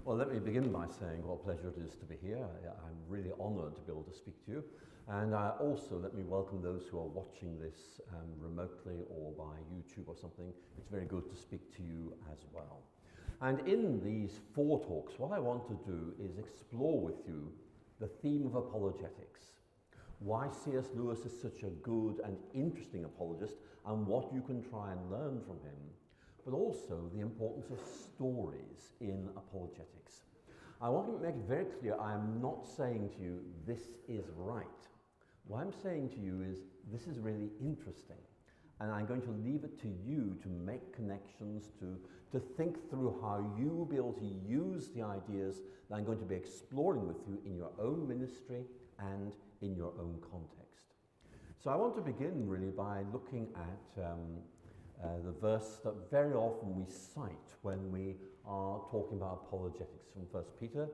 Well, let me begin by saying what a pleasure it is to be here. I'm really honoured to be able to speak to you. And also let me welcome those who are watching this remotely or by YouTube or something. It's very good to speak to you as well. And in these 4 talks, what I want to do is explore with you the theme of apologetics. Why C.S. Lewis is such a good and interesting apologist, and what you can try and learn from him, but also the importance of stories in apologetics. I want to make it very clear, I am not saying to you, this is right. What I'm saying to you is, this is really interesting. And I'm going to leave it to you to make connections, to think through how you will be able to use the ideas that I'm going to be exploring with you in your own ministry and in your own context. So I want to begin really by looking at the verse that very often we cite when we are talking about apologetics from First Peter.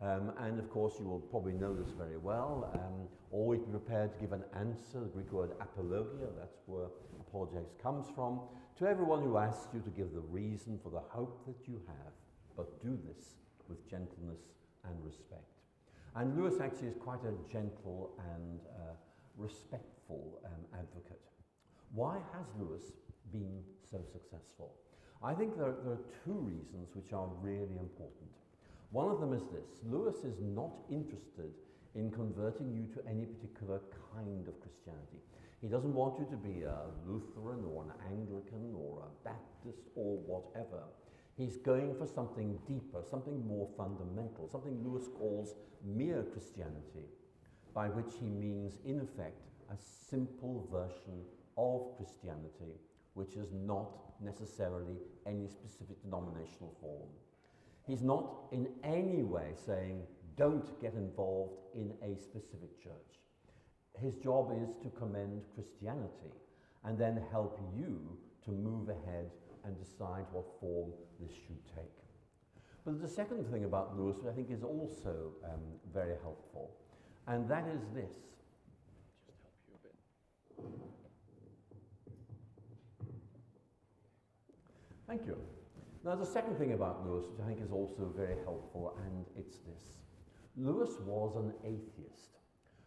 And of course you will probably know this very well. Always be prepared to give an answer, the Greek word apologia, that's where apologetics comes from, to everyone who asks you to give the reason for the hope that you have, but do this with gentleness and respect. And Lewis actually is quite a gentle and respectful advocate. Why has Lewis been so successful? I think there are 2 reasons which are really important. One of them is this: Lewis is not interested in converting you to any particular kind of Christianity. He doesn't want you to be a Lutheran or an Anglican or a Baptist or whatever. He's going for something deeper, something more fundamental, something Lewis calls mere Christianity, by which he means, in effect, a simple version of Christianity, which is not necessarily any specific denominational form. He's not in any way saying, don't get involved in a specific church. His job is to commend Christianity and then help you to move ahead and decide what form this should take. But the second thing about Lewis, which I think is also very helpful, and that is this. Just help you a bit. Thank you. Now, the second thing about Lewis, which I think is also very helpful, and it's this. Lewis was an atheist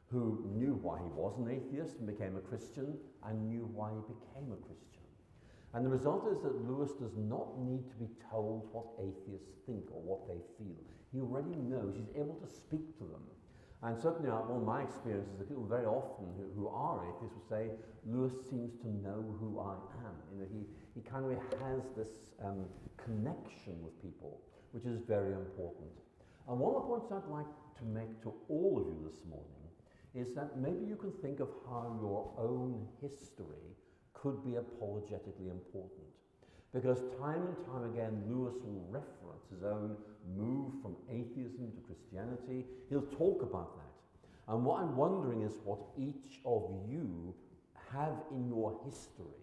who knew why he was an atheist and became a Christian, and knew why he became a Christian. And the result is that Lewis does not need to be told what atheists think or what they feel. He already knows, he's able to speak to them. And certainly one of my experiences is that people very often who are atheists will say, Lewis seems to know who I am. You know, he kind of has this connection with people, which is very important. And one of the points I'd like to make to all of you this morning is that maybe you can think of how your own history could be apologetically important. Because time and time again, Lewis will reference his own move from atheism to Christianity. He'll talk about that. And what I'm wondering is what each of you have in your history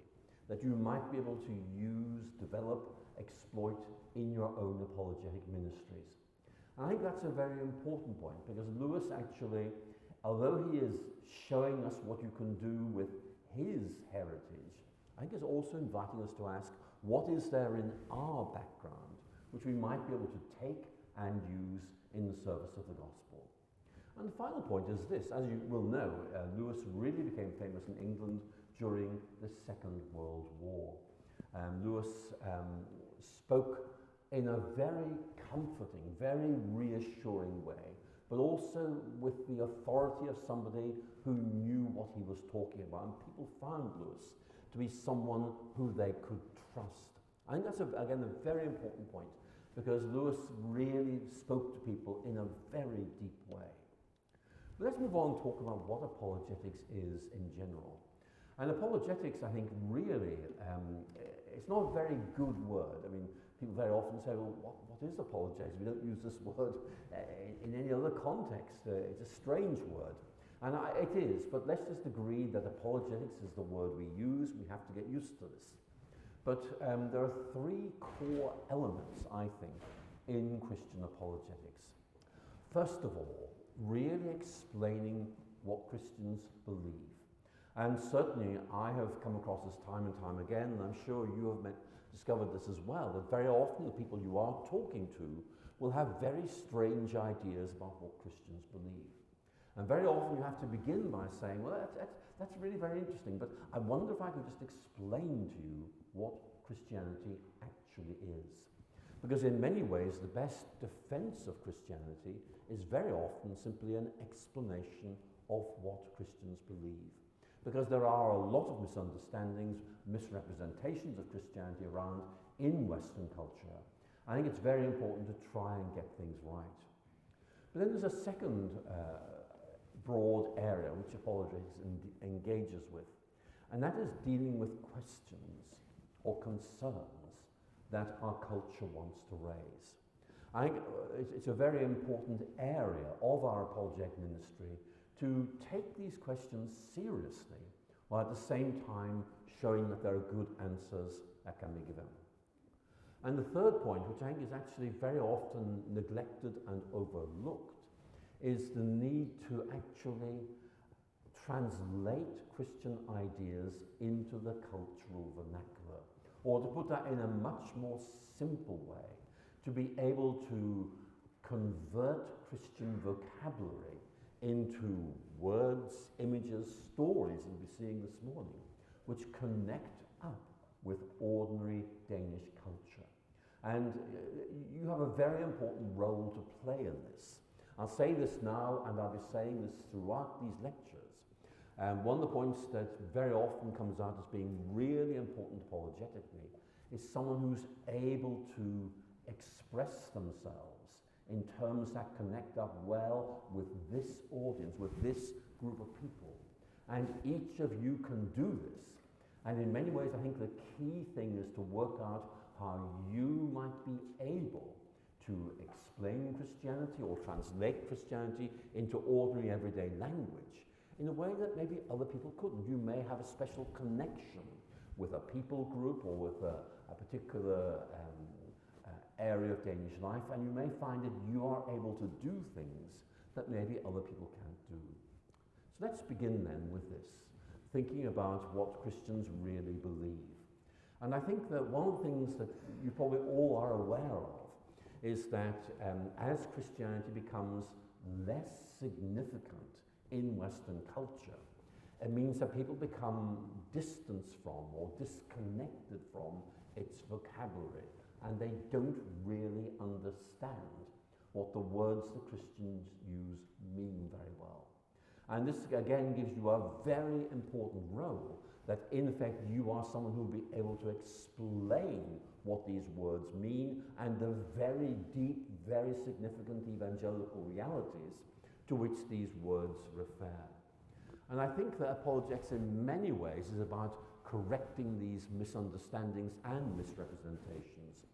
that you might be able to use, develop, exploit in your own apologetic ministries. And I think that's a very important point, because Lewis actually, although he is showing us what you can do with his heritage, I think is also inviting us to ask, what is there in our background which we might be able to take and use in the service of the gospel? And the final point is this: as you will know, Lewis really became famous in England during the Second World War. Lewis spoke in a very comforting, very reassuring way, but also with the authority of somebody who knew what he was talking about. And people found Lewis to be someone who they could trust. I think that's, again, a very important point, because Lewis really spoke to people in a very deep way. But let's move on and talk about what apologetics is in general. And apologetics, I think, really, it's not a very good word. I mean, people very often say, well, what is apologetics? We don't use this word in any other context. It's a strange word. And it is, but let's just agree that apologetics is the word we use. We have to get used to this. But there are 3 core elements, I think, in Christian apologetics. First of all, really explaining what Christians believe. And certainly I have come across this time and time again, and I'm sure you have discovered this as well, that very often the people you are talking to will have very strange ideas about what Christians believe. And very often you have to begin by saying, well, that's really very interesting, but I wonder if I could just explain to you what Christianity actually is. Because in many ways, the best defense of Christianity is very often simply an explanation of what Christians believe. Because there are a lot of misunderstandings, misrepresentations of Christianity around in Western culture. I think it's very important to try and get things right. But then there's a second broad area which apologetics engages with, and that is dealing with questions or concerns that our culture wants to raise. I think it's a very important area of our apologetic ministry to take these questions seriously, while at the same time showing that there are good answers that can be given. And the third point, which I think is actually very often neglected and overlooked, is the need to actually translate Christian ideas into the cultural vernacular, or to put that in a much more simple way, to be able to convert Christian vocabulary into words, images, stories, as we're seeing this morning, which connect up with ordinary Danish culture. And you have a very important role to play in this. I'll say this now, and I'll be saying this throughout these lectures. One of the points that very often comes out as being really important apologetically is someone who's able to express themselves in terms that connect up well with this audience, with this group of people. And each of you can do this. And in many ways, I think the key thing is to work out how you might be able to explain Christianity or translate Christianity into ordinary everyday language in a way that maybe other people couldn't. You may have a special connection with a people group or with a particular area of Danish life, and you may find that you are able to do things that maybe other people can't do. So let's begin then with this, thinking about what Christians really believe. And I think that one of the things that you probably all are aware of is that as Christianity becomes less significant in Western culture, it means that people become distanced from or disconnected from its vocabulary, and they don't really understand what the words that Christians use mean very well. And this again gives you a very important role, that in effect you are someone who will be able to explain what these words mean and the very deep, very significant evangelical realities to which these words refer. And I think that apologetics in many ways is about correcting these misunderstandings and misrepresentations.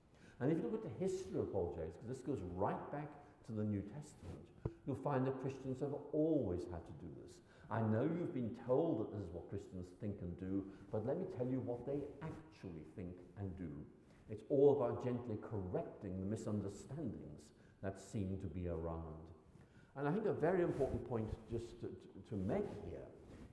And if you look at the history of apologetics, because this goes right back to the New Testament, you'll find that Christians have always had to do this. I know you've been told that this is what Christians think and do, but let me tell you what they actually think and do. It's all about gently correcting the misunderstandings that seem to be around. And I think a very important point just to make here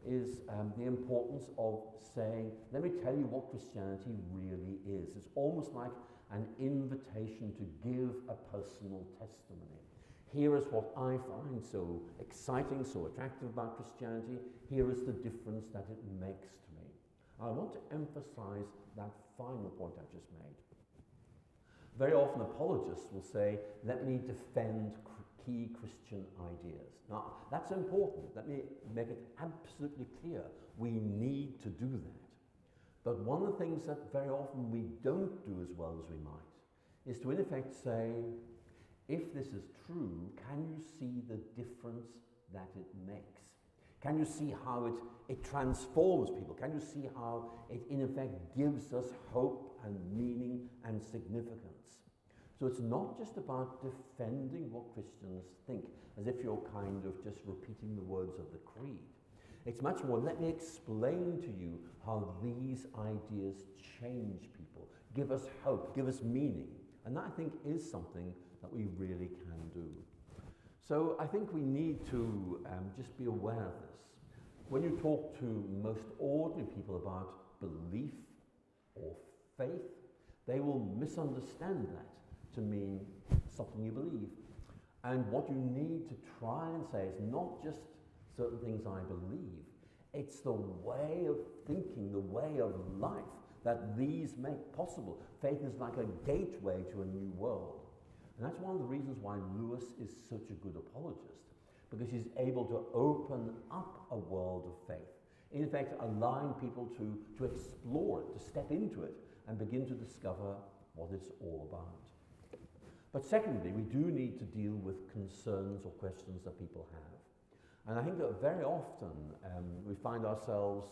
is the importance of saying, let me tell you what Christianity really is. It's almost like an invitation to give a personal testimony. Here is what I find so exciting, so attractive about Christianity. Here is the difference that it makes to me. I want to emphasize that final point I just made. Very often apologists will say, let me defend key Christian ideas. Now, that's important. Let me make it absolutely clear. We need to do that. But one of the things that very often we don't do as well as we might is to in effect say, if this is true, can you see the difference that it makes? Can you see how it transforms people? Can you see how it in effect gives us hope and meaning and significance? So it's not just about defending what Christians think, as if you're kind of just repeating the words of the creed. It's much more, let me explain to you how these ideas change people, give us hope, give us meaning. And that, I think, is something that we really can do. So I think we need to just be aware of this. When you talk to most ordinary people about belief or faith, they will misunderstand that to mean something you believe. And what you need to try and say is not just certain things I believe, it's the way of thinking, the way of life that these make possible. Faith is like a gateway to a new world. And that's one of the reasons why Lewis is such a good apologist, because he's able to open up a world of faith, in effect allowing people to explore it, to step into it, and begin to discover what it's all about. But secondly, we do need to deal with concerns or questions that people have. And I think that very often we find ourselves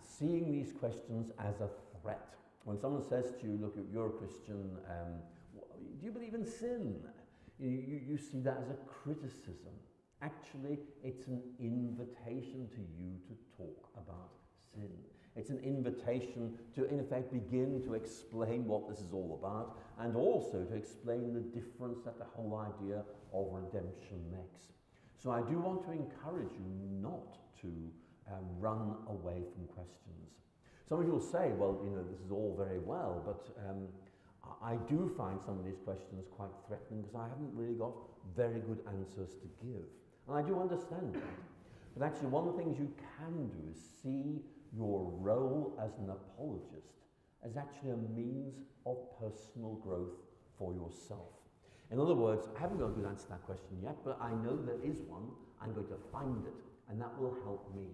seeing these questions as a threat. When someone says to you, look, you're a Christian, do you believe in sin? You see that as a criticism. Actually, it's an invitation to you to talk about sin. It's an invitation to, in effect, begin to explain what this is all about, and also to explain the difference that the whole idea of redemption makes. So I do want to encourage you not to run away from questions. Some of you will say, well, this is all very well, but I do find some of these questions quite threatening because I haven't really got very good answers to give. And I do understand that. But actually, one of the things you can do is see your role as an apologist as actually a means of personal growth for yourself. In other words, I haven't got a good answer to that question yet, but I know there is one. I'm going to find it, and that will help me.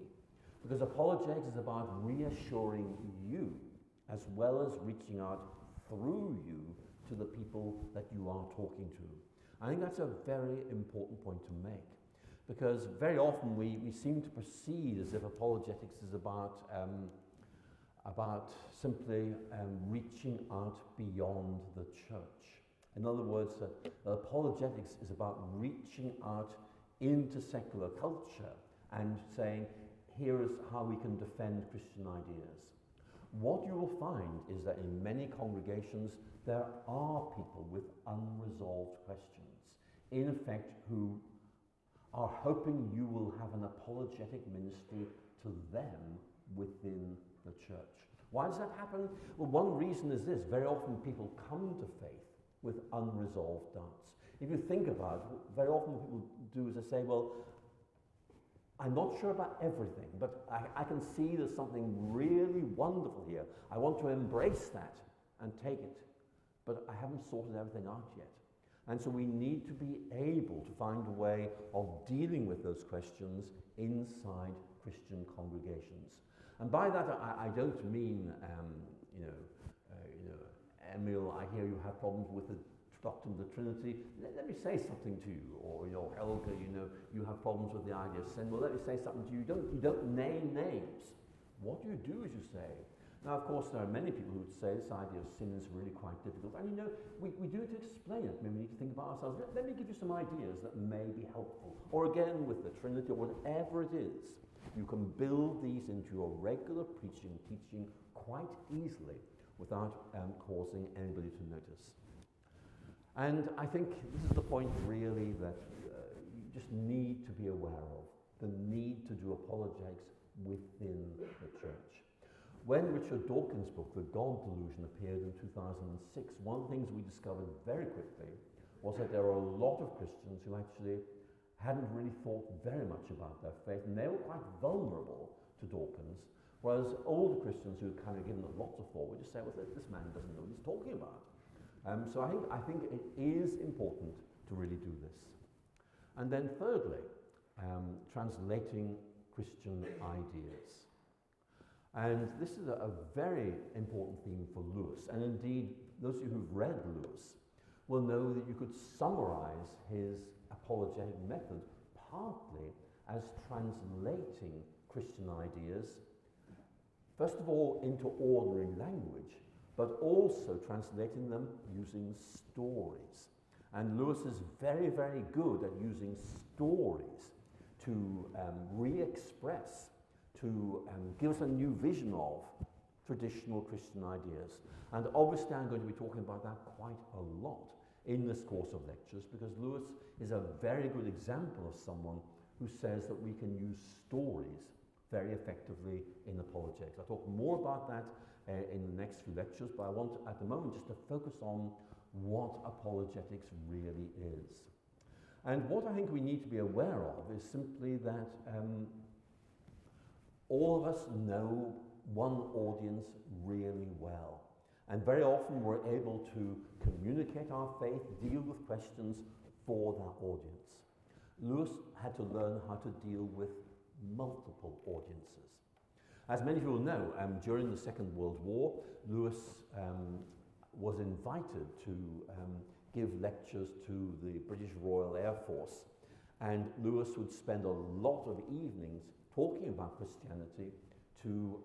Because apologetics is about reassuring you as well as reaching out through you to the people that you are talking to. I think that's a very important point to make, because very often we seem to proceed as if apologetics is about simply reaching out beyond the church. In other words, apologetics is about reaching out into secular culture and saying, here is how we can defend Christian ideas. What you will find is that in many congregations there are people with unresolved questions, in effect, who are hoping you will have an apologetic ministry to them within the church. Why does that happen? Well, one reason is this. Very often people come to faith with unresolved doubts. If you think about it, very often what people do is they say, well, I'm not sure about everything, but I can see there's something really wonderful here. I want to embrace that and take it, but I haven't sorted everything out yet. And so we need to be able to find a way of dealing with those questions inside Christian congregations. And by that, I don't mean, Emil, I hear you have problems with the doctrine of the Trinity. Let me say something to you. Or, Helga, you have problems with the idea of sin. Well, let me say something to you. You don't name names. What you do is you say. Now, of course, there are many people who would say this idea of sin is really quite difficult. And we do it to explain it. I mean, we need to think about ourselves. Let me give you some ideas that may be helpful. Or again, with the Trinity, or whatever it is, you can build these into your regular preaching, teaching quite easily without causing anybody to notice. And I think this is the point really that you just need to be aware of, the need to do apologetics within the church. When Richard Dawkins' book, The God Delusion, appeared in 2006, one of the things we discovered very quickly was that there were a lot of Christians who actually hadn't really thought very much about their faith, and they were quite vulnerable to Dawkins, whereas older Christians who had kind of given it lots of thought would just say, well, this man doesn't know what he's talking about. So I think it is important to really do this. And then thirdly, translating Christian ideas. And this is a very important theme for Lewis. And indeed, those of you who've read Lewis will know that you could summarize his apologetic method partly as translating Christian ideas, first of all, into ordinary language, but also translating them using stories. And Lewis is very, very good at using stories to re-express, to give us a new vision of traditional Christian ideas. And obviously I'm going to be talking about that quite a lot in this course of lectures, because Lewis is a very good example of someone who says that we can use stories very effectively in apologetics. I'll talk more about that in the next few lectures, but I want at the moment just to focus on what apologetics really is. And what I think we need to be aware of is simply that all of us know one audience really well. And very often we're able to communicate our faith, deal with questions for that audience. Lewis had to learn how to deal with multiple audiences. As many of you will know, during the Second World War, Lewis was invited to give lectures to the British Royal Air Force, and Lewis would spend a lot of evenings talking about Christianity to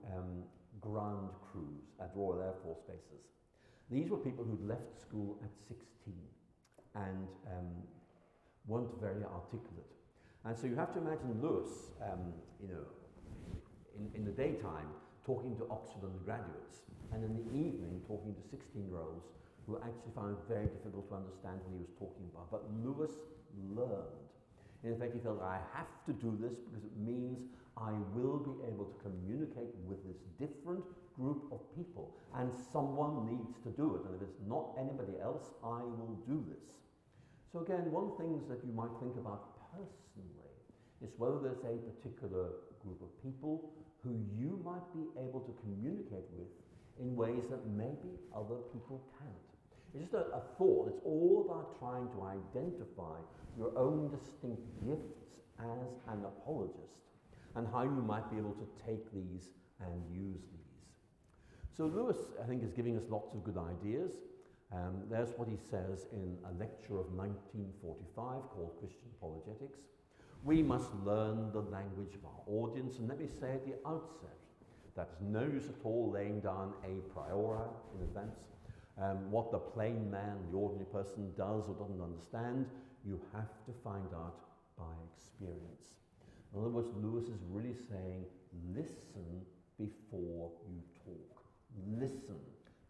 ground crews at Royal Air Force bases. These were people who'd left school at 16 and weren't very articulate. And so you have to imagine Lewis, in the daytime, talking to Oxford undergraduates, and in the evening talking to 16-year-olds who actually found it very difficult to understand what he was talking about. But Lewis learned. In effect, he felt, I have to do this because it means I will be able to communicate with this different group of people, and someone needs to do it, and if it's not anybody else, I will do this. So again, one of the things that you might think about personally is whether there's a particular group of people who you might be able to communicate with in ways that maybe other people can't. It's just a thought. It's all about trying to identify your own distinct gifts as an apologist and how you might be able to take these and use these. So Lewis, I think, is giving us lots of good ideas. There's what he says in a lecture of 1945 called Christian Apologetics. We must learn the language of our audience, and let me say at the outset, that's no use at all laying down a priori in advance. What the plain man, the ordinary person does or doesn't understand, you have to find out by experience. In other words, Lewis is really saying, listen before you talk. Listen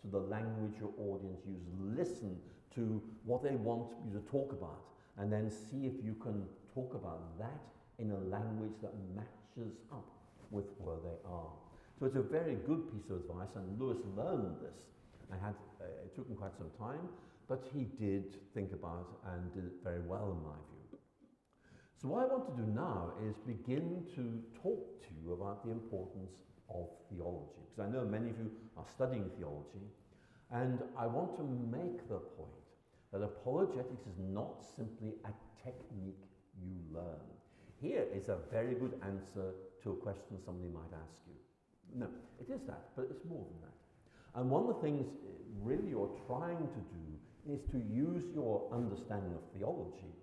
to the language your audience uses. Listen to what they want you to talk about, and then see if you can talk about that in a language that matches up with where they are. So it's a very good piece of advice, and Lewis learned this. It took him quite some time, but he did think about it and did it very well in my view. So what I want to do now is begin to talk to you about the importance of theology, because I know many of you are studying theology, and I want to make the point that apologetics is not simply a technique you learn. Here is a very good answer to a question somebody might ask you. No, it is that, but it's more than that. And one of the things really you're trying to do is to use your understanding of theology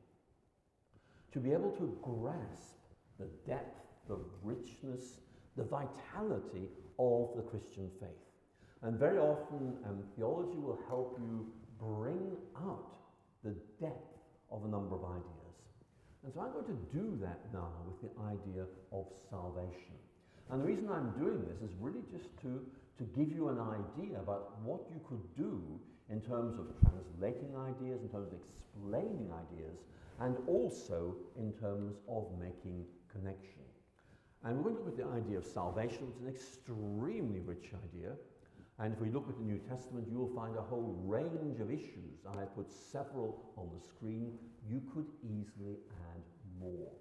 to be able to grasp the depth, the richness, the vitality of the Christian faith. And very often theology will help you bring out the depth of a number of ideas. And so I'm going to do that now with the idea of salvation. And the reason I'm doing this is really just to give you an idea about what you could do in terms of translating ideas, in terms of explaining ideas, and also in terms of making connection. And we're going to look at the idea of salvation. It's an extremely rich idea. And if we look at the New Testament, you will find a whole range of issues. I have put several on the screen. You could easily add more.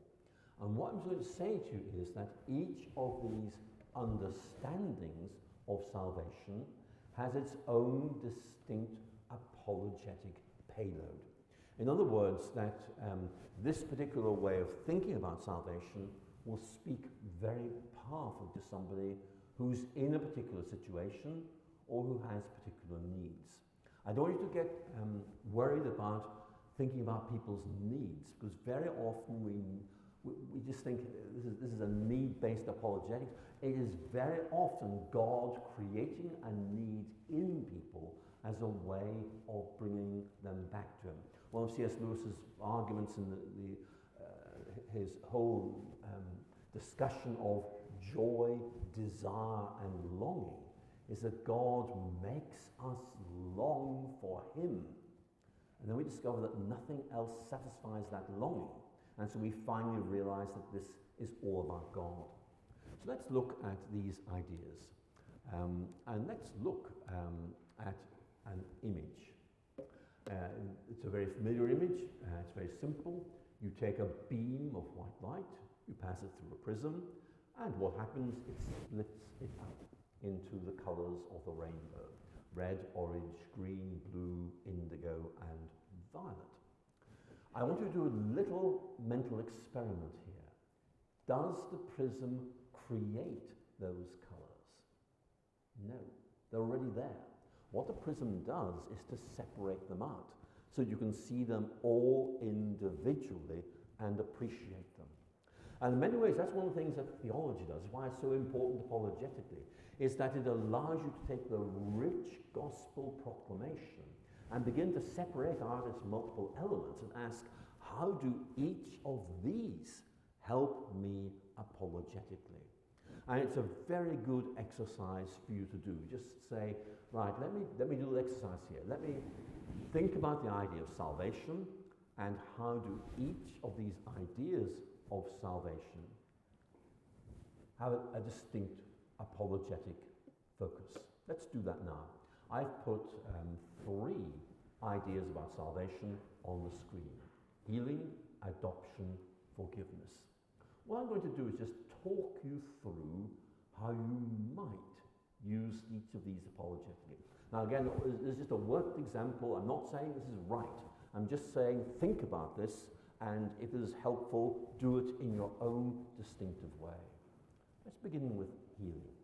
And what I'm going to say to you is that each of these understandings of salvation has its own distinct apologetic payload. In other words, that this particular way of thinking about salvation will speak very powerfully to somebody who's in a particular situation or who has particular needs. I don't want you to get worried about thinking about people's needs, because very often we just think this is a need-based apologetics. It is very often God creating a need in people as a way of bringing them back to him. One of C.S. Lewis's arguments in his whole discussion of joy, desire, and longing is that God makes us long for him. And then we discover that nothing else satisfies that longing. And so we finally realize that this is all about God. So let's look at these ideas. And let's look at an image. It's a very familiar image. It's very simple. You take a beam of white light, you pass it through a prism, and what happens, it splits it up into the colors of the rainbow. Red, orange, green, blue, indigo, and violet. I want you to do a little mental experiment here. Does the prism create those colors? No, they're already there. What the prism does is to separate them out so you can see them all individually and appreciate them. And in many ways, that's one of the things that theology does, why it's so important apologetically, is that it allows you to take the rich gospel proclamation and begin to separate out its multiple elements and ask, how do each of these help me apologetically? And it's a very good exercise for you to do. Just say, right, let me do the exercise here. Let me think about the idea of salvation and how do each of these ideas of salvation have a distinct apologetic focus. Let's do that now. I've put 3 ideas about salvation on the screen. Healing, adoption, forgiveness. What I'm going to do is just talk you through how you might use each of these apologetically. Now again, this is just a worked example. I'm not saying this is right. I'm just saying think about this, and if it is helpful, do it in your own distinctive way. Let's begin with healing.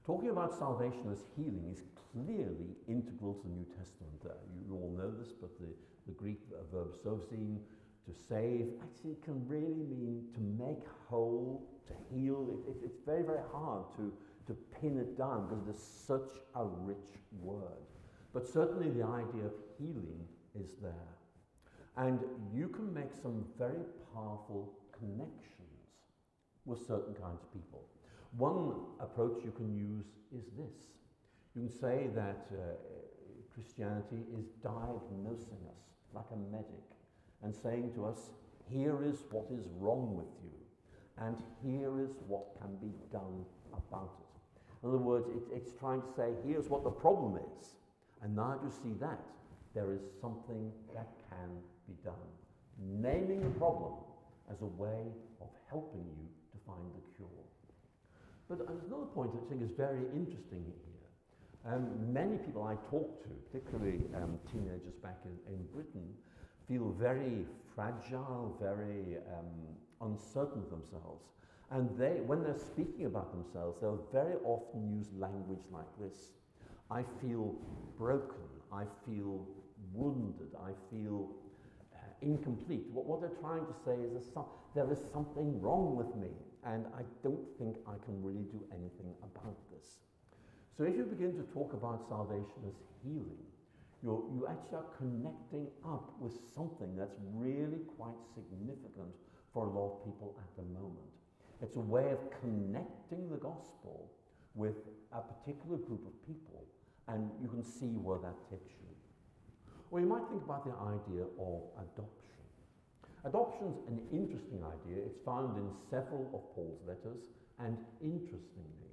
Talking about salvation as healing is clearly integral to the New Testament. You all know this, but the Greek verb sovzine, to save, actually can really mean to make whole, to heal. It's very, very hard to pin it down because it is such a rich word. But certainly the idea of healing is there. And you can make some very powerful connections with certain kinds of people. One approach you can use is this. You can say that Christianity is diagnosing us like a medic and saying to us, here is what is wrong with you, and here is what can be done about it. In other words, it's trying to say, here's what the problem is, and now you see that, there is something that can be done. Naming the problem as a way of helping you to find the cure. But there's another point that I think is very interesting here. Many people I talk to, particularly teenagers back in Britain, feel very fragile, very uncertain of themselves. And when they're speaking about themselves, they'll very often use language like this. I feel broken, I feel wounded, I feel incomplete. What they're trying to say is there is something wrong with me, and I don't think I can really do anything about this. So if you begin to talk about salvation as healing, you actually are connecting up with something that's really quite significant for a lot of people at the moment. It's a way of connecting the gospel with a particular group of people, and you can see where that takes you. Or you might think about the idea of adoption. Adoption's an interesting idea. It's found in several of Paul's letters, and interestingly,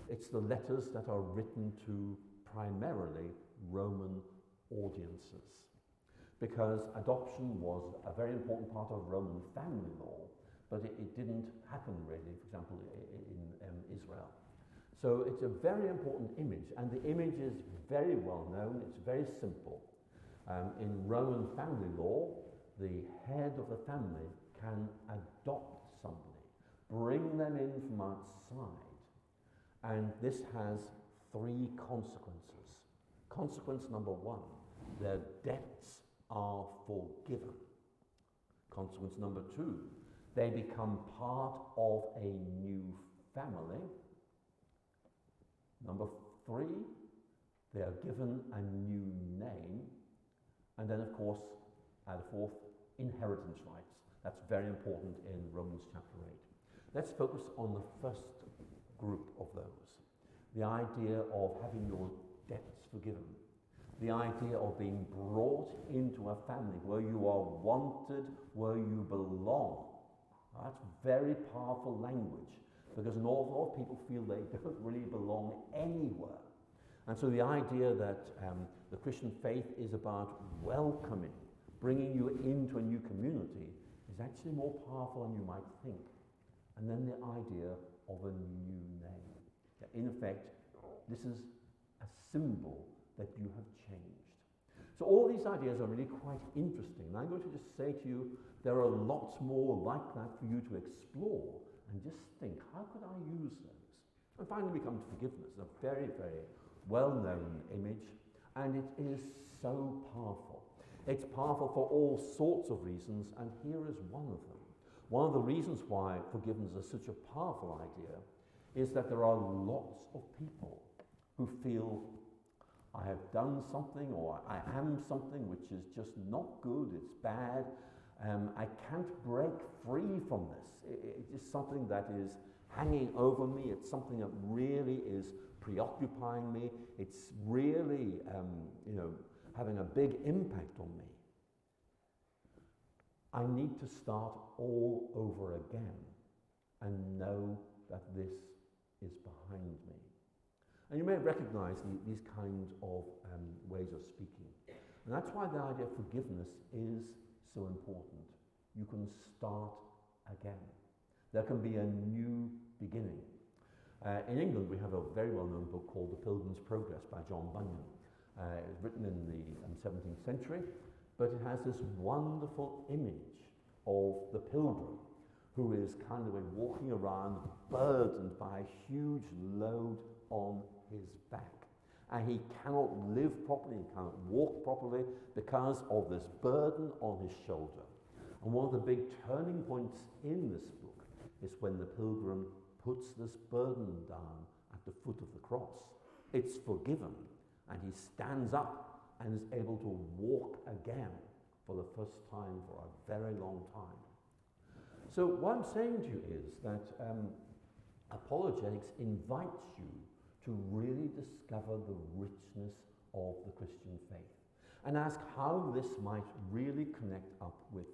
it's the letters that are written to primarily Roman audiences, because adoption was a very important part of Roman family law, but it didn't happen really, for example, in Israel. So it's a very important image, and the image is very well known, it's very simple. In Roman family law, the head of the family can adopt somebody, bring them in from outside, and this has 3 consequences. Consequence number 1, their debts are forgiven. Consequence number 2, they become part of a new family. Number 3, they are given a new name. And then, of course, the 4th, inheritance rights. That's very important in Romans chapter 8. Let's focus on the first group of those. The idea of having your debts forgiven. The idea of being brought into a family where you are wanted, where you belong. That's very powerful language, because an awful lot of people feel they don't really belong anywhere. And so the idea that the Christian faith is about welcoming, bringing you into a new community, is actually more powerful than you might think. And then the idea of a new name. That in effect, this is a symbol that you have changed. So all these ideas are really quite interesting. And I'm going to just say to you, there are lots more like that for you to explore and just think, how could I use those? And finally we come to forgiveness, a very, very well-known image, and it is so powerful. It's powerful for all sorts of reasons, and here is one of them. One of the reasons why forgiveness is such a powerful idea is that there are lots of people who feel, I have done something, or I am something which is just not good, it's bad, I can't break free from this. It is something that is hanging over me, it's something that really is preoccupying me, it's really having a big impact on me. I need to start all over again and know that this is behind me. And you may recognize these kinds of ways of speaking. And that's why the idea of forgiveness is so important. You can start again. There can be a new beginning. In England, we have a very well-known book called The Pilgrim's Progress by John Bunyan. It was written in the 17th century, but it has this wonderful image of the pilgrim who is kind of walking around burdened by a huge load on his back. And he cannot live properly, he cannot walk properly because of this burden on his shoulder. And one of the big turning points in this book is when the pilgrim puts this burden down at the foot of the cross. It's forgiven, and he stands up and is able to walk again for the first time for a very long time. So what I'm saying to you is that apologetics invites you to really discover the richness of the Christian faith and ask how this might really connect up with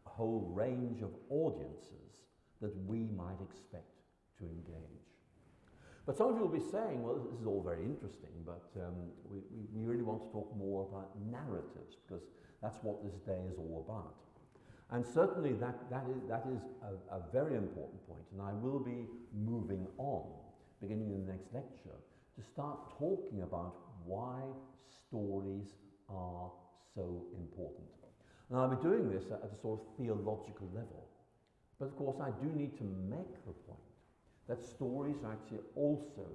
a whole range of audiences that we might expect to engage. But some of you will be saying, well, this is all very interesting, but we really want to talk more about narratives, because that's what this day is all about. And certainly that is a very important point, and I will be moving on, beginning in the next lecture, to start talking about why stories are so important. And I'll be doing this at a sort of theological level. But of course I do need to make the point that stories are actually also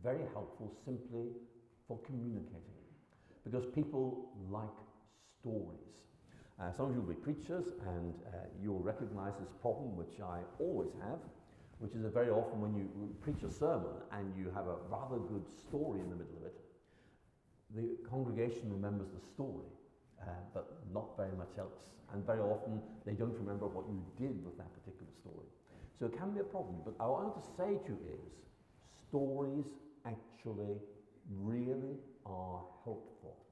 very helpful simply for communicating, because people like stories. Some of you will be preachers, and you'll recognize this problem, which I always have, which is that very often when you preach a sermon and you have a rather good story in the middle of it, the congregation remembers the story, but not very much else. And very often they don't remember what you did with that particular story. So it can be a problem, but what I want to say to you is stories actually really are helpful.